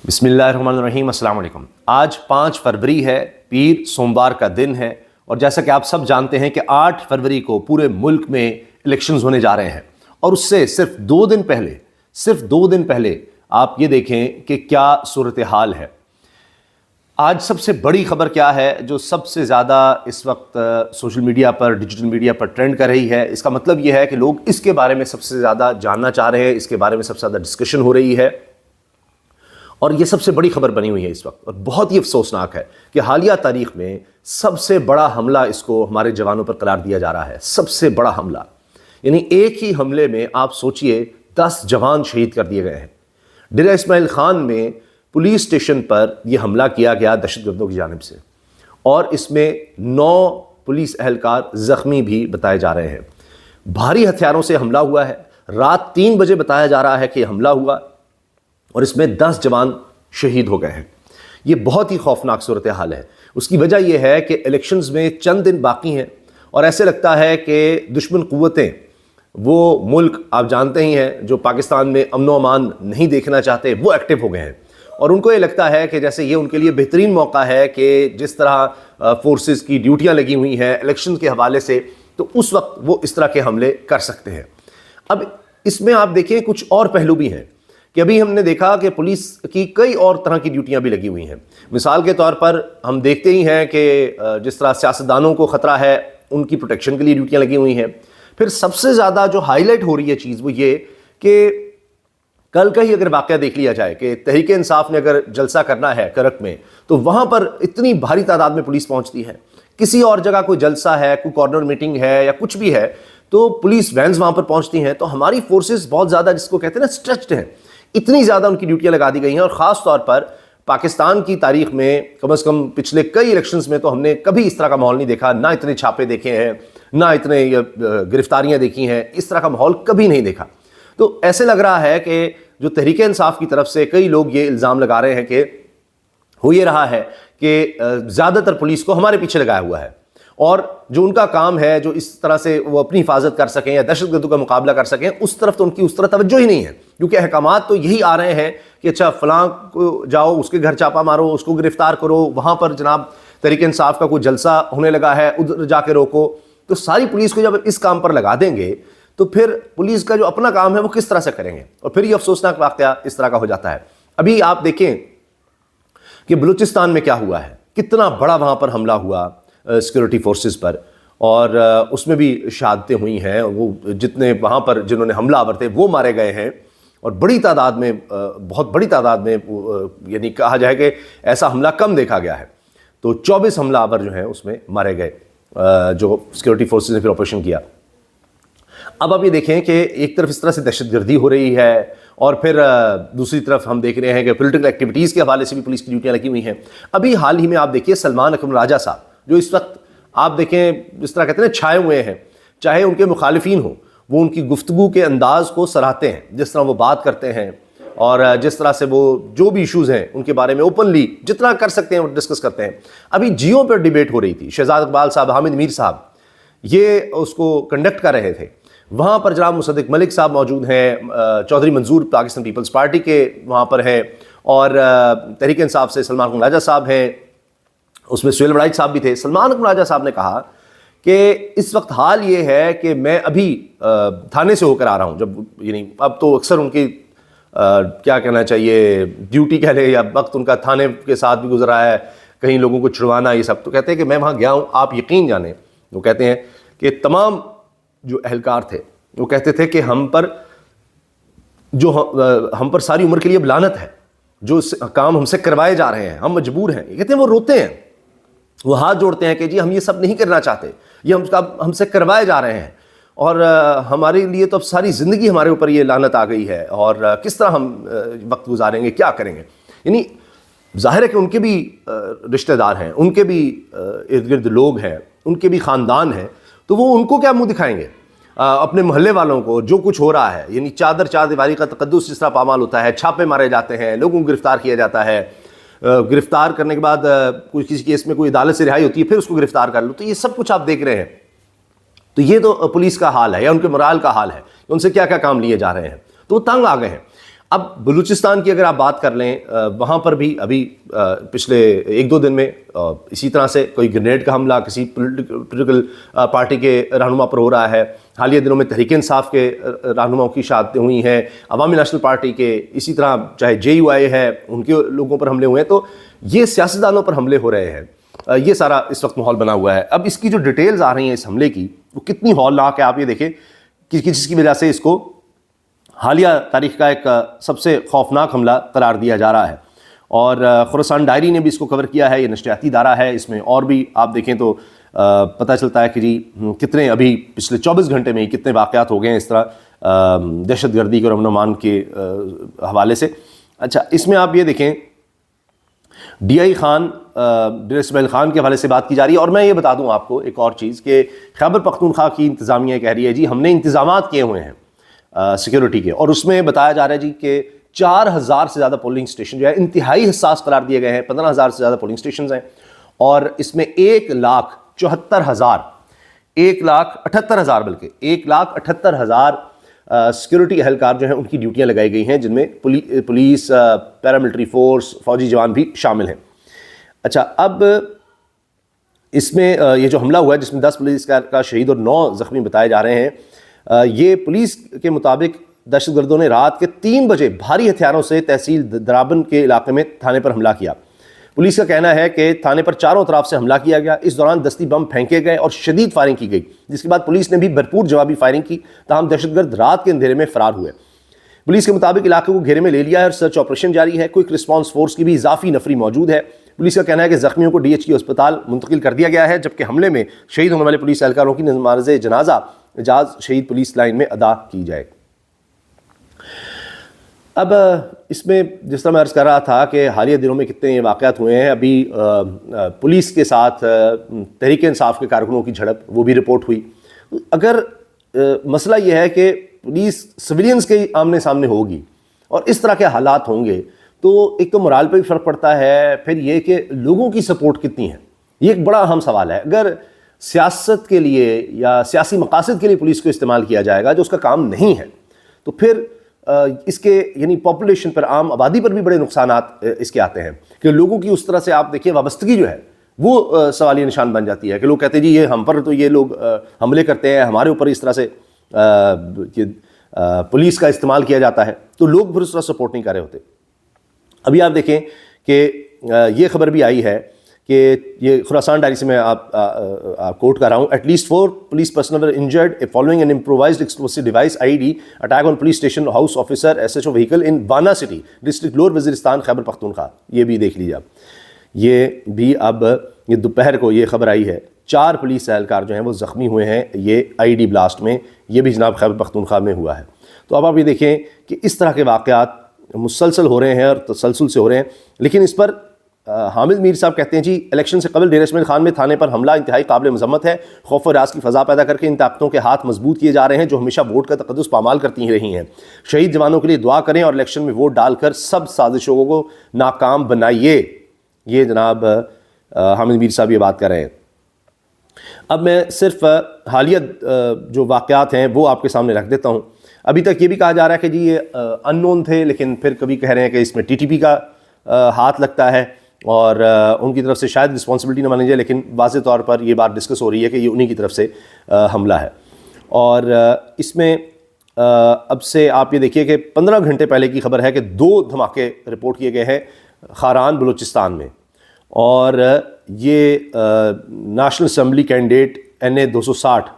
بسم اللہ الرحمن الرحیم۔ السلام علیکم۔ آج 5 فروری ہے، پیر سوموار کا دن ہے، اور جیسا کہ آپ سب جانتے ہیں کہ 8 فروری کو پورے ملک میں الیکشنز ہونے جا رہے ہیں، اور اس سے صرف 2 دن پہلے آپ یہ دیکھیں کہ کیا صورتحال ہے۔ آج سب سے بڑی خبر کیا ہے جو سب سے زیادہ اس وقت سوشل میڈیا پر، ڈیجیٹل میڈیا پر ٹرینڈ کر رہی ہے؟ اس کا مطلب یہ ہے کہ لوگ اس کے بارے میں سب سے زیادہ جاننا چاہ رہے ہیں، اس کے بارے میں سب سے زیادہ ڈسکشن ہو رہی ہے، اور یہ سب سے بڑی خبر بنی ہوئی ہے اس وقت۔ اور بہت ہی افسوسناک ہے کہ حالیہ تاریخ میں سب سے بڑا حملہ اس کو ہمارے جوانوں پر قرار دیا جا رہا ہے۔ سب سے بڑا حملہ، یعنی ایک ہی حملے میں آپ سوچئے 10 جوان شہید کر دیے گئے ہیں۔ ڈیرہ اسماعیل خان میں پولیس اسٹیشن پر یہ حملہ کیا گیا دہشت گردوں کی جانب سے، اور اس میں 9 پولیس اہلکار زخمی بھی بتائے جا رہے ہیں۔ بھاری ہتھیاروں سے حملہ ہوا ہے، رات 3 بجے بتایا جا رہا ہے کہ یہ حملہ ہوا، اور اس میں 10 جوان شہید ہو گئے ہیں۔ یہ بہت ہی خوفناک صورتحال ہے۔ اس کی وجہ یہ ہے کہ الیکشنز میں چند دن باقی ہیں، اور ایسے لگتا ہے کہ دشمن قوتیں، وہ ملک آپ جانتے ہی ہیں جو پاکستان میں امن و امان نہیں دیکھنا چاہتے، وہ ایکٹیو ہو گئے ہیں، اور ان کو یہ لگتا ہے کہ جیسے یہ ان کے لیے بہترین موقع ہے کہ جس طرح فورسز کی ڈیوٹیاں لگی ہوئی ہیں الیکشن کے حوالے سے، تو اس وقت وہ اس طرح کے حملے کر سکتے ہیں۔ اب اس میں آپ دیکھیں کچھ اور پہلو بھی ہیں کہ ابھی ہم نے دیکھا کہ پولیس کی کئی اور طرح کی ڈیوٹیاں بھی لگی ہوئی ہیں۔ مثال کے طور پر ہم دیکھتے ہی ہیں کہ جس طرح سیاستدانوں کو خطرہ ہے، ان کی پروٹیکشن کے لیے ڈیوٹیاں لگی ہوئی ہیں۔ پھر سب سے زیادہ جو ہائی لائٹ ہو رہی ہے چیز وہ یہ کہ کل کا ہی اگر واقعہ دیکھ لیا جائے کہ تحریک انصاف نے اگر جلسہ کرنا ہے کرک میں، تو وہاں پر اتنی بھاری تعداد میں پولیس پہنچتی ہے۔ کسی اور جگہ کوئی جلسہ ہے، کوئی کارنر میٹنگ ہے یا کچھ بھی ہے، تو پولیس وینز وہاں پر پہنچتی ہیں۔ تو ہماری فورسز بہت زیادہ، جس کو کہتے ہیں نا، اسٹریچڈ ہیں، اتنی زیادہ ان کی ڈیوٹیاں لگا دی گئی ہیں۔ اور خاص طور پر پاکستان کی تاریخ میں کم از کم پچھلے کئی الیکشنز میں تو ہم نے کبھی اس طرح کا ماحول نہیں دیکھا، نہ اتنے چھاپے دیکھے ہیں، نہ اتنے گرفتاریاں دیکھی ہیں، اس طرح کا ماحول کبھی نہیں دیکھا۔ تو ایسے لگ رہا ہے کہ جو تحریک انصاف کی طرف سے کئی لوگ یہ الزام لگا رہے ہیں کہ ہو یہ رہا ہے کہ زیادہ تر پولیس کو ہمارے پیچھے لگایا ہوا ہے، اور جو ان کا کام ہے جو اس طرح سے وہ اپنی حفاظت کر سکیں یا دہشت گردوں کا مقابلہ کر سکیں، اس طرف تو ان کی اس طرح توجہ ہی نہیں ہے، کیونکہ احکامات تو یہی آ رہے ہیں کہ اچھا فلاں کو جاؤ، اس کے گھر چھاپا مارو، اس کو گرفتار کرو، وہاں پر جناب تحریک انصاف کا کوئی جلسہ ہونے لگا ہے، ادھر جا کے روکو۔ تو ساری پولیس کو جب اس کام پر لگا دیں گے تو پھر پولیس کا جو اپنا کام ہے وہ کس طرح سے کریں گے، اور پھر یہ افسوسناک واقعہ اس طرح کا ہو جاتا ہے۔ ابھی آپ دیکھیں کہ بلوچستان میں کیا ہوا ہے، کتنا بڑا وہاں پر حملہ ہوا سیکورٹی فورسز پر، اور اس میں بھی شہادتیں ہوئی ہیں۔ وہ جتنے وہاں پر جنہوں نے حملہ آور تھے وہ مارے گئے ہیں، اور بڑی تعداد میں، بہت بڑی تعداد میں، یعنی کہا جائے کہ ایسا حملہ کم دیکھا گیا ہے۔ تو 24 حملہ آور جو ہیں اس میں مارے گئے، جو سیکورٹی فورسز نے پھر آپریشن کیا۔ اب آپ یہ دیکھیں کہ ایک طرف اس طرح سے دہشت گردی ہو رہی ہے، اور پھر دوسری طرف ہم دیکھ رہے ہیں کہ پولیٹیکل ایکٹیویٹیز کے حوالے سے بھی پولیس کی ڈیوٹیاں لگی ہوئی ہیں۔ ابھی حال ہی میں آپ دیکھیے سلمان اکرم راجہ صاحب، جو اس وقت آپ دیکھیں جس طرح کہتے ہیں چھائے ہوئے ہیں، چاہے ان کے مخالفین ہوں، وہ ان کی گفتگو کے انداز کو سراہتے ہیں، جس طرح وہ بات کرتے ہیں، اور جس طرح سے وہ جو بھی ایشوز ہیں ان کے بارے میں اوپنلی جتنا کر سکتے ہیں وہ ڈسکس کرتے ہیں۔ ابھی جیو پر ڈیبیٹ ہو رہی تھی، شہزاد اقبال صاحب، حامد میر صاحب یہ اس کو کنڈکٹ کر رہے تھے۔ وہاں پر جناب مصدق ملک صاحب موجود ہیں، چودھری منظور پاکستان پیپلز پارٹی کے وہاں پر ہیں، اور تحریک انصاف سے سلمان اکرم راجہ صاحب ہیں، اس میں سہیل وڑائچ صاحب بھی تھے۔ سلمان اکرم راجہ صاحب نے کہا کہ اس وقت حال یہ ہے کہ میں ابھی تھانے سے ہو کر آ رہا ہوں، جب یعنی اب تو اکثر ان کی کیا کہنا چاہیے، ڈیوٹی کہہ لیں یا وقت ان کا تھانے کے ساتھ بھی گزرا ہے، کہیں لوگوں کو چھڑوانا، یہ سب۔ تو کہتے ہیں کہ میں وہاں گیا ہوں، آپ یقین جانیں، وہ کہتے ہیں کہ تمام جو اہلکار تھے وہ کہتے تھے کہ ہم پر ساری عمر کے لیے لعنت ہے، جو کام ہم سے کروائے جا رہے ہیں، ہم مجبور ہیں۔ یہ کہتے ہیں وہ روتے ہیں، وہ ہاتھ جوڑتے ہیں کہ جی ہم یہ سب نہیں کرنا چاہتے، یہ ہم سے کروائے جا رہے ہیں، اور ہمارے لیے تو اب ساری زندگی ہمارے اوپر یہ لعنت آ گئی ہے، اور کس طرح ہم وقت گزاریں گے، کیا کریں گے۔ یعنی ظاہر ہے کہ ان کے بھی رشتہ دار ہیں، ان کے بھی ارد گرد لوگ ہیں، ان کے بھی خاندان ہیں، تو وہ ان کو کیا منہ دکھائیں گے اپنے محلے والوں کو جو کچھ ہو رہا ہے۔ یعنی چادر دیواری کا تقدس جس طرح پامال ہوتا ہے، چھاپے مارے جاتے ہیں، لوگوں کو گرفتار کیا جاتا ہے، گرفتار کرنے کے بعد کوئی کسی کیس میں کوئی عدالت سے رہائی ہوتی ہے، پھر اس کو گرفتار کر لو، تو یہ سب کچھ آپ دیکھ رہے ہیں۔ تو یہ تو پولیس کا حال ہے، یا ان کے مرال کا حال ہے، ان سے کیا کیا کام لیے جا رہے ہیں، تو وہ تنگ آ گئے ہیں۔ اب بلوچستان کی اگر آپ بات کر لیں، وہاں پر بھی ابھی پچھلے 1-2 دن میں اسی طرح سے کوئی گرینیڈ کا حملہ کسی پولیٹیکل پارٹی کے رہنما پر ہو رہا ہے. حالیہ دنوں میں تحریک انصاف کے رہنماؤں کی شہادتیں ہوئی ہیں، عوامی نیشنل پارٹی کے، اسی طرح چاہے JUI ہے ان کے لوگوں پر حملے ہوئے ہیں. تو یہ سیاستدانوں پر حملے ہو رہے ہیں. یہ سارا اس وقت ماحول بنا ہوا ہے. اب اس کی جو ڈیٹیلز آ رہی ہیں اس حملے کی وہ کتنی ہولناک ہے، آپ یہ دیکھیں کہ جس کی وجہ سے اس کو حالیہ تاریخ کا ایک سب سے خوفناک حملہ قرار دیا جا رہا ہے. اور خراسان ڈائری نے بھی اس کو کور کیا ہے. یہ نشریاتی ادارہ ہے، اس میں اور بھی آپ دیکھیں تو پتہ چلتا ہے کہ جی کتنے ابھی پچھلے 24 گھنٹے میں ہی کتنے واقعات ہو گئے ہیں اس طرح دہشت گردی کے اور امن و امان کے حوالے سے. اچھا، اس میں آپ یہ دیکھیں DI خان، ڈیر اسماعیل خان کے حوالے سے بات کی جا رہی ہے. اور میں یہ بتا دوں آپ کو ایک اور چیز کہ خیبر پختونخوا کی انتظامیہ کہہ رہی ہے جی ہم نے انتظامات کیے ہوئے ہیں سیکیورٹی کے، اور اس میں بتایا جا رہا ہے جی کہ 4000 سے زیادہ پولنگ اسٹیشن جو ہے انتہائی حساس قرار دیے گئے ہیں. 15000 سے زیادہ پولنگ اسٹیشنز ہیں، اور اس میں 1,78,000 بلکہ 1,78,000 سیکیورٹی اہلکار جو ہیں ان کی ڈیوٹیاں لگائی گئی ہیں، جن میں پولیس، پیراملٹری فورس، فوجی جوان بھی شامل ہیں. اچھا، اب اس میں یہ جو حملہ ہوا ہے جس میں 10 پولیس کا شہید اور 9 زخمی بتائے جا رہے ہیں، یہ پولیس کے مطابق دہشت گردوں نے رات کے 3 بجے بھاری ہتھیاروں سے تحصیل درابن کے علاقے میں تھانے پر حملہ کیا. پولیس کا کہنا ہے کہ تھانے پر چاروں طرف سے حملہ کیا گیا. اس دوران دستی بم پھینکے گئے اور شدید فائرنگ کی گئی، جس کے بعد پولیس نے بھی بھرپور جوابی فائرنگ کی. تاہم دہشت گرد رات کے اندھیرے میں فرار ہوئے. پولیس کے مطابق علاقے کو گھیرے میں لے لیا ہے اور سرچ آپریشن جاری ہے. کوئک رسپانس فورس کی بھی اضافی نفری موجود ہے. پولیس کا کہنا ہے کہ زخمیوں کو DHQ اسپتال منتقل کر دیا گیا ہے، جبکہ حملے میں شہید ہونے والے پولیس اہلکاروں کی نماز جنازہ اجاز شہید پولیس لائن میں ادا کی جائے. اب اس میں جس طرح میں عرض کر رہا تھا کہ حالیہ دنوں میں کتنے یہ واقعات ہوئے ہیں. ابھی پولیس کے ساتھ تحریک انصاف کے کارکنوں کی جھڑپ وہ بھی رپورٹ ہوئی. اگر مسئلہ یہ ہے کہ پولیس سویلینز کے آمنے سامنے ہوگی اور اس طرح کے حالات ہوں گے تو ایک تو morale پہ بھی فرق پڑتا ہے، پھر یہ کہ لوگوں کی سپورٹ کتنی ہے، یہ ایک بڑا اہم سوال ہے. اگر سیاست کے لیے یا سیاسی مقاصد کے لیے پولیس کو استعمال کیا جائے گا جو اس کا کام نہیں ہے، تو پھر اس کے یعنی پاپولیشن پر، عام آبادی پر بھی بڑے نقصانات اس کے آتے ہیں کہ لوگوں کی اس طرح سے آپ دیکھیں وابستگی جو ہے وہ سوالیہ نشان بن جاتی ہے کہ لوگ کہتے ہیں جی یہ ہم پر تو یہ لوگ حملے کرتے ہیں، ہمارے اوپر اس طرح سے پولیس کا استعمال کیا جاتا ہے، تو لوگ پھر اس طرح سپورٹ نہیں کر رہے ہوتے. ابھی آپ دیکھیں کہ یہ خبر بھی آئی ہے کہ یہ خراسان ڈائری سے میں آپ کوٹ کر رہا ہوں، at least 4 police personnel were injured following an improvised explosive device IED attack on police station house officer SHO vehicle in Wana city district lower Waziristan Khyber Pakhtunkhwa. یہ بھی دیکھ لیجیے آپ، یہ بھی اب یہ دوپہر کو یہ خبر آئی ہے 4 پولیس اہلکار جو ہیں وہ زخمی ہوئے ہیں یہ IED بلاسٹ میں. یہ بھی جناب خیبر پختونخوا میں ہوا ہے. تو اب آپ یہ دیکھیں کہ اس طرح کے واقعات مسلسل ہو رہے ہیں اور تسلسل سے ہو رہے ہیں. لیکن اس پر حامد میر صاحب کہتے ہیں جی الیکشن سے قبل ڈیر اسماعیل خان میں تھانے پر حملہ انتہائی قابل مذمت ہے. خوف و راز کی فضا پیدا کر کے ان طاقتوں کے ہاتھ مضبوط کیے جا رہے ہیں جو ہمیشہ ووٹ کا تقدس پامال کرتی رہی ہیں. شہید جوانوں کے لیے دعا کریں اور الیکشن میں ووٹ ڈال کر سب سازشوں کو ناکام بنائیے. یہ جناب حامد میر صاحب یہ بات کر رہے ہیں. اب میں صرف حالیہ جو واقعات ہیں وہ آپ کے سامنے رکھ دیتا ہوں. ابھی تک یہ بھی کہا جا رہا ہے کہ جی یہ ان نون تھے، لیکن پھر کبھی کہہ رہے ہیں کہ اس میں TTP کا ہاتھ لگتا ہے اور ان کی طرف سے شاید رسپانسبلٹی نہ مانی جائے، لیکن واضح طور پر یہ بات ڈسکس ہو رہی ہے کہ یہ انہی کی طرف سے حملہ ہے. اور اس میں اب سے آپ یہ دیکھیے کہ 15 گھنٹے پہلے کی خبر ہے کہ 2 دھماکے رپورٹ کیے گئے ہیں خاران بلوچستان میں، اور یہ نیشنل اسمبلی کینڈیڈیٹ NA 260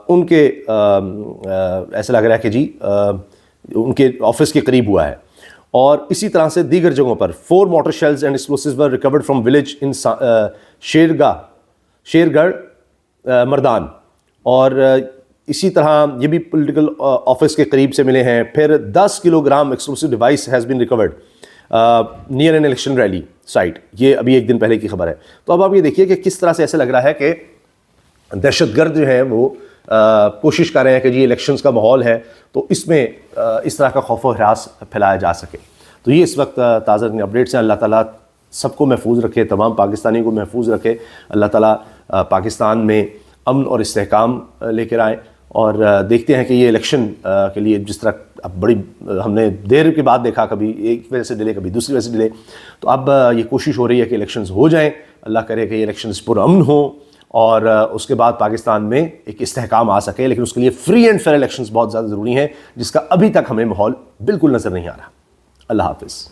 ان کے ایسا لگ رہا ہے کہ جی ان کے آفس کے قریب ہوا ہے. اور اسی طرح سے دیگر جگہوں پر 4 mortar shells and explosives were recovered from village in Shergarh Mardan. اور اسی طرح یہ بھی پولیٹیکل آفس کے قریب سے ملے ہیں. پھر 10 kilo gram explosive device has been recovered near an election rally site. یہ ابھی ایک دن پہلے کی خبر ہے. تو اب آپ یہ دیکھیے کہ کس طرح سے ایسا لگ رہا ہے کہ دہشت گرد جو ہیں وہ کوشش کر رہے ہیں کہ جی الیکشنز کا ماحول ہے تو اس میں اس طرح کا خوف و ہراس پھیلایا جا سکے. تو یہ اس وقت تازہ اپڈیٹس ہیں. اللہ تعالیٰ سب کو محفوظ رکھے، تمام پاکستانی کو محفوظ رکھے. اللہ تعالیٰ پاکستان میں امن اور استحکام لے کر آئیں. اور دیکھتے ہیں کہ یہ الیکشن کے لیے جس طرح اب بڑی ہم نے دیر کے بعد دیکھا، کبھی ایک وجہ سے ڈیلے، کبھی دوسری وجہ سے ڈیلے، تو اب یہ کوشش ہو رہی ہے کہ الیکشنز ہو جائیں، اللہ کرے کہ یہ الیکشنز پرامن ہوں اور اس کے بعد پاکستان میں ایک استحکام آ سکے، لیکن اس کے لیے فری اینڈ فیئر الیکشنز بہت زیادہ ضروری ہیں، جس کا ابھی تک ہمیں ماحول بالکل نظر نہیں آ رہا۔ اللہ حافظ۔